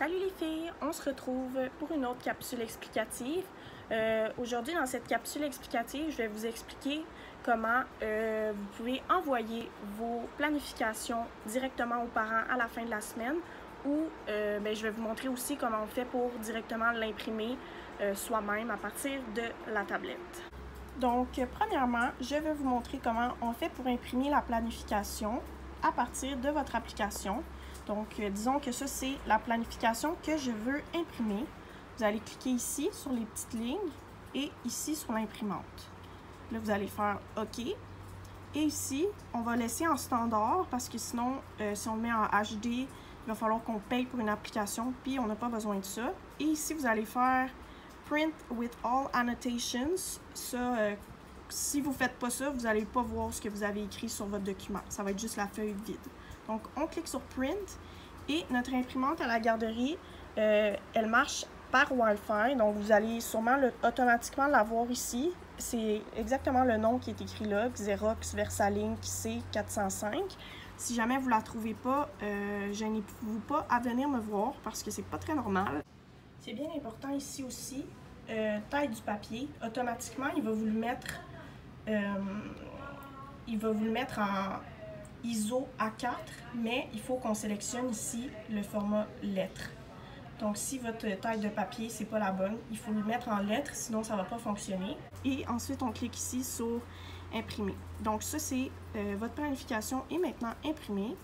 Salut les filles, on se retrouve pour une autre capsule explicative. Aujourd'hui, dans cette capsule explicative, je vais vous expliquer comment vous pouvez envoyer vos planifications directement aux parents à la fin de la semaine ou je vais vous montrer aussi comment on fait pour directement l'imprimer soi-même à partir de la tablette. Donc, premièrement, je vais vous montrer comment on fait pour imprimer la planification à partir de votre application. Donc, disons que ça, c'est la planification que je veux imprimer. Vous allez cliquer ici sur les petites lignes et ici sur l'imprimante. Là, vous allez faire OK. Et ici, on va laisser en standard parce que sinon, si on le met en HD, il va falloir qu'on paye pour une application, puis on n'a pas besoin de ça. Et ici, vous allez faire Print with all annotations. Ça, si vous ne faites pas ça, vous n'allez pas voir ce que vous avez écrit sur votre document. Ça va être juste la feuille vide. Donc, on clique sur Print et notre imprimante à la garderie, elle marche par Wi-Fi. Donc, vous allez sûrement automatiquement la voir ici. C'est exactement le nom qui est écrit là, Xerox Versalink C405. Si jamais vous ne la trouvez pas, gênez-vous pas à venir me voir parce que c'est pas très normal. C'est bien important ici aussi, taille du papier. Automatiquement, il va vous le mettre en ISO A4, mais il faut qu'on sélectionne ici le format lettres. Donc, si votre taille de papier, c'est pas la bonne, il faut le mettre en lettres, sinon ça va pas fonctionner. Et ensuite, on clique ici sur imprimer. Donc, ça, c'est votre planification est maintenant imprimée.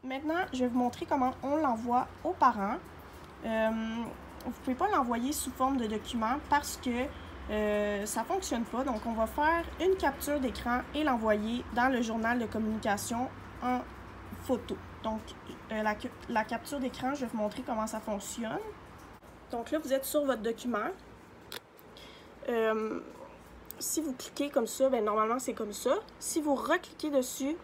Maintenant, je vais vous montrer comment on l'envoie aux parents. Vous ne pouvez pas l'envoyer sous forme de document parce que ça ne fonctionne pas. Donc, on va faire une capture d'écran et l'envoyer dans le journal de communication en photo. Donc, la capture d'écran, je vais vous montrer comment ça fonctionne. Donc là, vous êtes sur votre document. Si vous cliquez comme ça, normalement, c'est comme ça. Si vous recliquez dessus,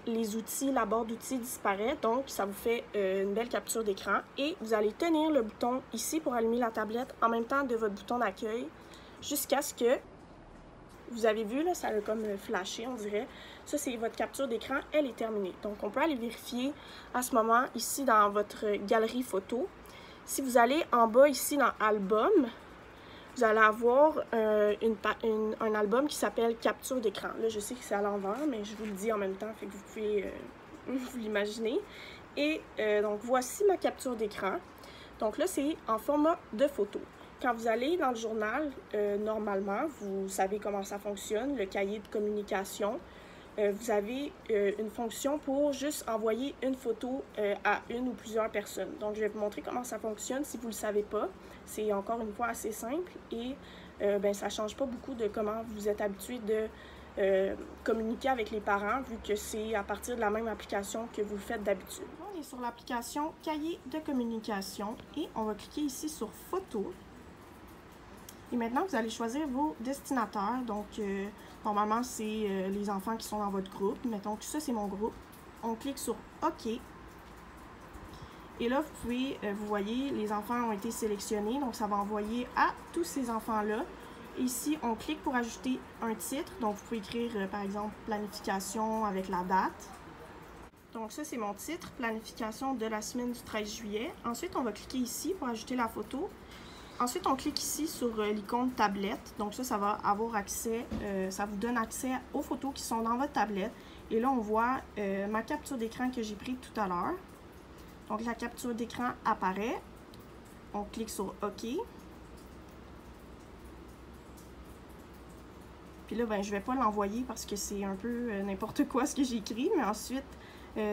les outils, la barre d'outils disparaît, donc ça vous fait une belle capture d'écran et vous allez tenir le bouton ici pour allumer la tablette en même temps de votre bouton d'accueil jusqu'à ce que vous avez vu, là, ça a comme flashé, on dirait. Ça, c'est votre capture d'écran, elle est terminée. Donc, on peut aller vérifier à ce moment ici dans votre galerie photo. Si vous allez en bas ici dans Album, vous allez avoir un album qui s'appelle Capture d'écran. Là, je sais que c'est à l'envers, mais je vous le dis en même temps, fait que vous pouvez vous l'imaginer. Et donc, voici ma capture d'écran. Donc là, c'est en format de photo. Quand vous allez dans le journal, normalement, vous savez comment ça fonctionne, le cahier de communication. Vous avez une fonction pour juste envoyer une photo à une ou plusieurs personnes. Donc, je vais vous montrer comment ça fonctionne si vous ne le savez pas. C'est encore une fois assez simple et ça ne change pas beaucoup de comment vous êtes habitué de communiquer avec les parents vu que c'est à partir de la même application que vous le faites d'habitude. On est sur l'application Cahier de communication et on va cliquer ici sur Photo. Et maintenant, vous allez choisir vos destinataires. Donc, normalement, c'est les enfants qui sont dans votre groupe. Mettons que ça, c'est mon groupe. On clique sur OK. Et là, vous voyez, les enfants ont été sélectionnés. Donc, ça va envoyer à tous ces enfants-là. Ici, on clique pour ajouter un titre. Donc, vous pouvez écrire, par exemple, planification avec la date. Donc, ça, c'est mon titre, planification de la semaine du 13 juillet. Ensuite, on va cliquer ici pour ajouter la photo. Ensuite, on clique ici sur l'icône tablette. Donc ça va avoir accès, ça vous donne accès aux photos qui sont dans votre tablette. Et là, on voit ma capture d'écran que j'ai prise tout à l'heure. Donc la capture d'écran apparaît. On clique sur OK. Puis là, je ne vais pas l'envoyer parce que c'est un peu n'importe quoi ce que j'ai écrit. Mais ensuite,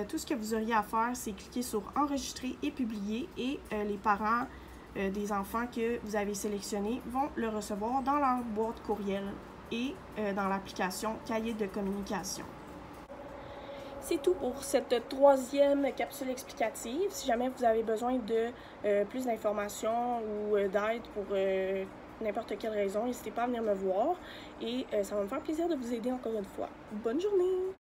tout ce que vous auriez à faire, c'est cliquer sur Enregistrer et publier. Et les parents des enfants que vous avez sélectionnés vont le recevoir dans leur boîte courriel et dans l'application Cahier de communication. C'est tout pour cette troisième capsule explicative. Si jamais vous avez besoin de plus d'informations ou d'aide pour n'importe quelle raison, n'hésitez pas à venir me voir et ça va me faire plaisir de vous aider encore une fois. Bonne journée!